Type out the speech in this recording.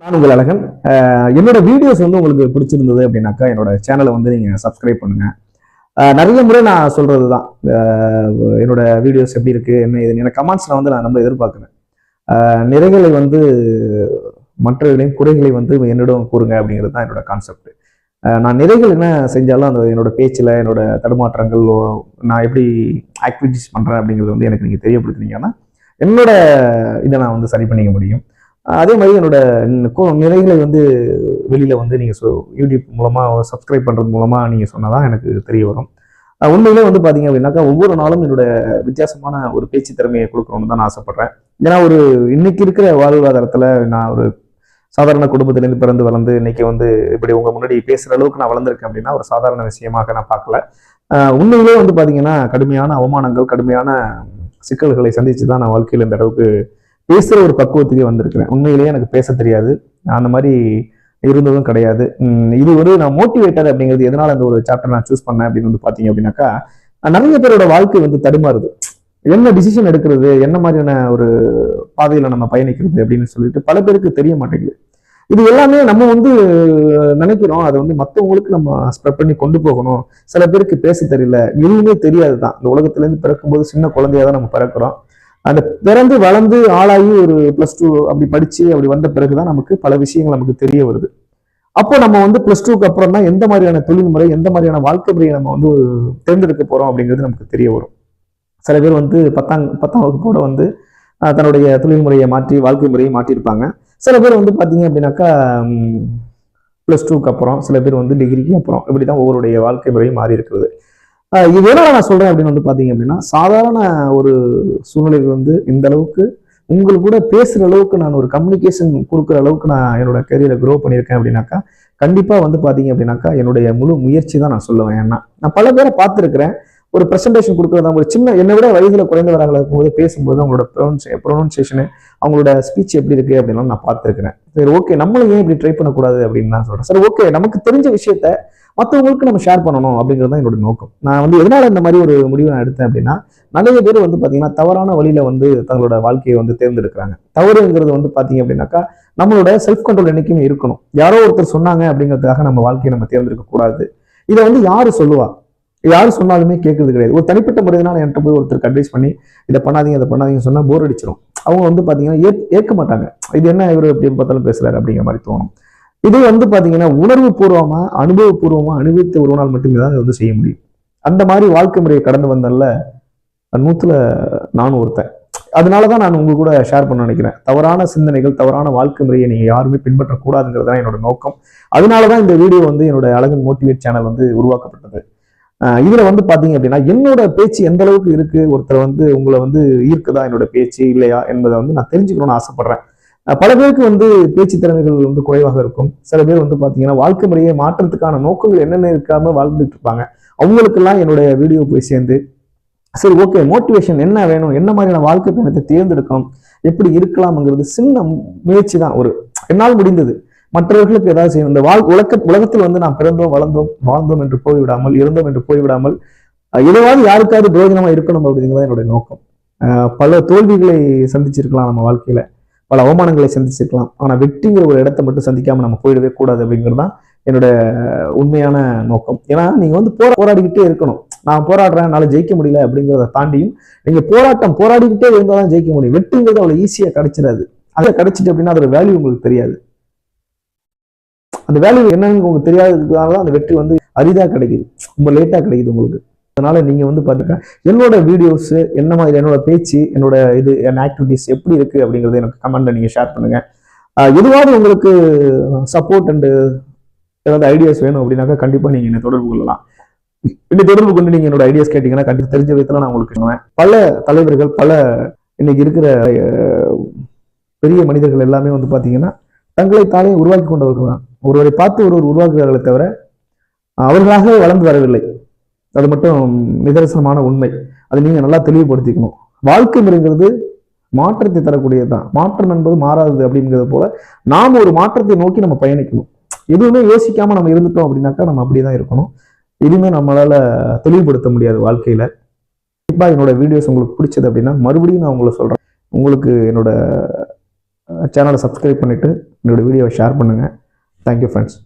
நான் உங்கள் அழகன். என்னோட வீடியோஸ் வந்து உங்களுக்கு பிடிச்சிருந்தது அப்படின்னாக்கா என்னோட சேனலை வந்து நீங்க சப்ஸ்கிரைப் பண்ணுங்க. நிறைய முறை நான் சொல்றதுதான், என்னோட வீடியோஸ் எப்படி இருக்கு என்ன இது எனக்கு கமெண்ட்ஸ்ல வந்து நான் ரொம்ப எதிர்பார்க்கிறேன். நிறைகளை வந்து மற்றவர்களையும் குறைகளை வந்து என்னிடம் கூறுங்க அப்படிங்கிறது தான் என்னோட கான்செப்ட். நான் நிறைகள் என்ன செஞ்சாலும் அந்த என்னோட பேச்சில் என்னோட தடுமாற்றங்கள் நான் எப்படி ஆக்டிவிட்டிஸ் பண்றேன் அப்படிங்கிறது வந்து எனக்கு நீங்க தெரியப்படுத்துனீங்கன்னா என்னோட இதை நான் வந்து சரி பண்ணிக்க முடியும். அதே மாதிரி என்னோட நிறைகளை வந்து வெளியில வந்து நீங்க யூடியூப் மூலமா சப்ஸ்கிரைப் பண்றது மூலமா நீங்க சொன்னாதான் எனக்கு தெரிய வரும். உண்மையிலே வந்து பாத்தீங்க அப்படின்னாக்கா ஒவ்வொரு நாளும் என்னோட வித்தியாசமான ஒரு பேச்சு திறமையை கொடுக்கணும்னு தான் நான் ஆசைப்படுறேன். ஏன்னா இன்னைக்கு இருக்கிற வாழ்வாதாரத்துல நான் ஒரு சாதாரண குடும்பத்திலேருந்து பிறந்து வளர்ந்து இன்னைக்கு வந்து இப்படி உங்க முன்னாடி பேசுற அளவுக்கு நான் வளர்ந்துருக்கேன் அப்படின்னா ஒரு சாதாரண விஷயமாக நான் பார்க்கல. உண்மையிலே வந்து பாத்தீங்கன்னா கடுமையான அவமானங்கள், கடுமையான சிக்கல்களை சந்திச்சு தான் நான் வாழ்க்கையில் இந்த அளவுக்கு பேசுற ஒரு பக்குவத்துக்கே வந்திருக்கிறேன். உண்மையிலேயே எனக்கு பேச தெரியாது, அந்த மாதிரி இருந்ததும் கிடையாது. இது நான் மோட்டிவேட்டர் அப்படிங்கிறது எதனால இந்த ஒரு சாப்டர் நான் சூஸ் பண்ணேன் அப்படின்னு வந்து பாத்தீங்க அப்படின்னாக்கா நிறைய பேரோட வாழ்க்கை வந்து தடுமாறுது. என்ன டிசிஷன் எடுக்கிறது, என்ன மாதிரியான ஒரு பாதையில நம்ம பயணிக்கிறது அப்படின்னு சொல்லிட்டு பல பேருக்கு தெரிய மாட்டேங்குது. இது எல்லாமே நம்ம வந்து நினைக்கிறோம், அதை வந்து மற்றவங்களுக்கு நம்ம ஸ்ப்ரெட் பண்ணி கொண்டு போகணும். சில பேருக்கு பேச தெரியல, எதுவுமே தெரியாதுதான். இந்த உலகத்துல இருந்து பிறக்கும்போது சின்ன குழந்தையா தான் நம்ம பிறக்கிறோம். அந்த பிறந்து வளர்ந்து ஆளாகி ஒரு +2 அப்படி படிச்சு அப்படி வந்த பிறகுதான் நமக்கு பல விஷயங்கள் நமக்கு தெரிய வருது. அப்போ நம்ம வந்து +2க்கு அப்புறம் தான் எந்த மாதிரியான தொழில் முறை, எந்த மாதிரியான வாழ்க்கை முறையை நம்ம வந்து தேர்ந்தெடுக்க போறோம் அப்படிங்கிறது நமக்கு தெரிய வரும். சில பேர் வந்து பத்தாம் வகுப்போட வந்து தன்னுடைய தொழில் முறையை மாற்றி வாழ்க்கை முறையை மாற்றிருப்பாங்க. சில பேர் வந்து பாத்தீங்க அப்படின்னாக்கா +2க்கு அப்புறம், சில பேர் வந்து டிகிரிக்கு அப்புறம், இப்படிதான் ஒவ்வொருடைய வாழ்க்கை முறையும் மாறி இருக்கிறது. இது எதனால நான் சொல்றேன் அப்படின்னு வந்து பாத்தீங்க அப்படின்னா சாதாரண ஒரு சூழ்நிலைகள் வந்து இந்த அளவுக்கு உங்களுக்கு கூட பேசுற அளவுக்கு நான் ஒரு கம்யூனிகேஷன் கொடுக்குற அளவுக்கு நான் என்னோட கரியரை க்ரோ பண்ணியிருக்கேன் அப்படின்னாக்கா கண்டிப்பா வந்து பாத்தீங்க அப்படின்னாக்கா என்னுடைய முழு முயற்சி தான் நான் சொல்லுவேன். ஏன்னா நான் பல பேரை பார்த்துருக்கிறேன். ஒரு ப்ரெசன்டேஷன் கொடுக்குறதா ஒரு சின்ன என்னை விட வயதுல குறைந்தவராக இருக்கும்போது பேசும்போது அவங்களோட ப்ரொனவுன்சியேஷனு, அவங்களோட ஸ்பீச் எப்படி இருக்கு அப்படின்னா நான் பார்த்துருக்கிறேன். சரி, ஓகே, நம்மளும் ஏன் இப்படி ட்ரை பண்ணக்கூடாது அப்படின்னு நான் சொல்றேன். சரி, ஓகே, நமக்கு தெரிஞ்ச விஷயத்த மற்றவங்களுக்கு நம்ம ஷேர் பண்ணணும் அப்படிங்கிறது தான் என்னோட நோக்கம். நான் வந்து எதனால இந்த மாதிரி ஒரு முடிவை நான் எடுத்தேன் அப்படின்னா நிறைய பேர் வந்து பாத்தீங்கன்னா தவறான வழியில வந்து தங்களோட வாழ்க்கையை வந்து தேர்ந்தெடுக்கிறாங்க. தவறுங்கிறது வந்து பாத்தீங்க அப்படின்னாக்கா நம்மளோட செல்ஃப் கண்ட்ரோல் என்னைக்குமே இருக்கணும். யாரோ ஒருத்தர் சொன்னாங்க அப்படிங்கிறதுக்காக நம்ம வாழ்க்கையை நம்ம தேர்ந்தெடுக்க கூடாது. இதை வந்து யாரு சொல்லுவா, யாரு சொன்னாலுமே கேட்கறது கிடையாது. ஒரு தனிப்பட்ட முறையினால என்கிட்ட போய் ஒருத்தருக்கு அட்வைஸ் பண்ணி இதை பண்ணாதீங்க சொன்னா போர் அடிச்சிடும். அவங்க வந்து பாத்தீங்கன்னா ஏற்க மாட்டாங்க. இது என்ன இவர் எப்படி பார்த்தாலும் பேசுறாரு அப்படிங்கிற மாதிரி தோணும். இது வந்து பாத்தீங்கன்னா உணர்வு பூர்வமா அனுபவபூர்வமா அனுபவித்த ஒரு நாள் மட்டுமே தான் வந்து செய்ய முடியும். அந்த மாதிரி வாழ்க்கை முறையை கடந்து வந்தல்ல 100ல நானும் ஒருத்தன். அதனாலதான் நான் உங்க கூட ஷேர் பண்ண நினைக்கிறேன். தவறான சிந்தனைகள், தவறான வாழ்க்கை முறையை நீங்க யாருமே பின்பற்றக்கூடாதுங்கிறது தான் என்னோட நோக்கம். அதனாலதான் இந்த வீடியோ வந்து என்னோட அழகன் மோட்டிவேட் சேனல் வந்து உருவாக்கப்பட்டது. இதுல வந்து பாத்தீங்க அப்படின்னா என்னோட பேச்சு எந்த அளவுக்கு இருக்கு, ஒருத்தர் வந்து உங்களை வந்து ஈர்க்குதா என்னோட பேச்சு இல்லையா என்பதை வந்து நான் தெரிஞ்சுக்கணும்னு ஆசைப்படுறேன். பல பேருக்கு வந்து பேச்சு திறமைகள் வந்து குறைவாக இருக்கும். சில பேர் வந்து பாத்தீங்கன்னா வாழ்க்கை முறையை மாற்றத்துக்கான நோக்கங்கள் என்னென்ன இருக்காம வாழ்ந்துட்டு இருப்பாங்க. அவங்களுக்கெல்லாம் என்னுடைய வீடியோ போய் சேர்ந்து சரி, ஓகே, மோட்டிவேஷன் என்ன வேணும், என்ன மாதிரியான வாழ்க்கை பயணத்தை தேர்ந்தெடுக்கணும், எப்படி இருக்கலாம்ங்கிறது சின்ன முயற்சி தான். என்னால் முடிந்தது மற்றவர்களுக்கு ஏதாவது செய்யணும். இந்த உலகத்தில் வந்து நாம் பிறந்தோம், வாழ்ந்தோம் என்று போய்விடாமல், இருந்தோம் என்று போய்விடாமல் ஏதாவது யாருக்காவது பிரயோஜனமா இருக்கணும் அப்படிங்கிறது என்னுடைய நோக்கம். பல தோல்விகளை சந்திச்சிருக்கலாம் நம்ம வாழ்க்கையில, பல அவமானங்களை சந்திச்சிருக்கலாம். ஆனா வெற்றிங்கிற ஒரு இடத்தை மட்டும் சந்திக்காம நம்ம போயிடவே கூடாது அப்படிங்கிறது தான் என்னோட உண்மையான நோக்கம். ஏன்னா நீங்க வந்து போராடிக்கிட்டே இருக்கணும். நான் போராடுறேன், நாளை ஜெயிக்க முடியல அப்படிங்கிறத தாண்டியும் நீங்க போராடிக்கிட்டே இருந்தாதான் ஜெயிக்க முடியும். வெற்றிங்கிறது அவ்வளவு ஈஸியா கிடைச்சிடாது. அதை கிடைச்சிட்டு அப்படின்னா அதோட வேல்யூ உங்களுக்கு தெரியாது. அந்த வேல்யூ என்னன்னு உங்களுக்கு தெரியாததுனாலதான் அந்த வெற்றி வந்து அரிதா கிடைக்குது, ரொம்ப லேட்டா கிடைக்குது உங்களுக்கு. அதனால நீங்க வந்து பாத்தீங்கன்னா என்னோட வீடியோஸ் என்ன மாதிரி, என்னோட பேச்சு, என்னோட என் ஆக்டிவிட்டிஸ் எப்படி இருக்கு அப்படிங்கறது எனக்கு கமெண்ட்ல நீங்க ஷேர் பண்ணுங்க. எதுவாவது உங்களுக்கு சப்போர்ட் அண்ட் ஏதாவது ஐடியாஸ் வேணும் அப்படின்னாக்கா கண்டிப்பா நீங்க என்னை தொடர்பு கொள்ளலாம். என்னை தொடர்பு கொண்டு நீங்க என்னோட ஐடியாஸ் கேட்டீங்கன்னா கண்டிப்பா தெரிஞ்ச விதத்துல நான் உங்களுக்கு சொல்லுவேன். பல தலைவர்கள், பல இன்னைக்கு இருக்கிற பெரிய மனிதர்கள் எல்லாமே வந்து பாத்தீங்கன்னா தங்களை தானே உருவாக்கி கொண்டவர்கள் தான். ஒருவரை பார்த்து ஒருவர் உருவாக்குகிறார்களே தவிர அவர்களாகவே வளர்ந்து வரவில்லை. அது மட்டும் நிதர்சனமான உண்மை. அதை நீங்க நல்லா தெளிவுபடுத்திக்கணும். வாழ்க்கை முறைங்கிறது மாற்றத்தை தரக்கூடியதுதான். மாற்றம் என்பது மாறாதது அப்படிங்கிறது போல நாம் ஒரு மாற்றத்தை நோக்கி நம்ம பயணிக்கணும். எதுவுமே யோசிக்காம நம்ம இருந்துட்டோம் அப்படின்னாக்கா நம்ம அப்படியேதான் இருக்கணும். எதுவுமே நம்மளால தெளிவுபடுத்த முடியாது வாழ்க்கையில. கண்டிப்பா என்னோட வீடியோஸ் உங்களுக்கு பிடிச்சது அப்படின்னா மறுபடியும் நான் உங்களை சொல்றேன், உங்களுக்கு என்னோட சேனலை சப்ஸ்கிரைப் பண்ணிட்டு என்னோட வீடியோவை ஷேர் பண்ணுங்கள். Thank you friends.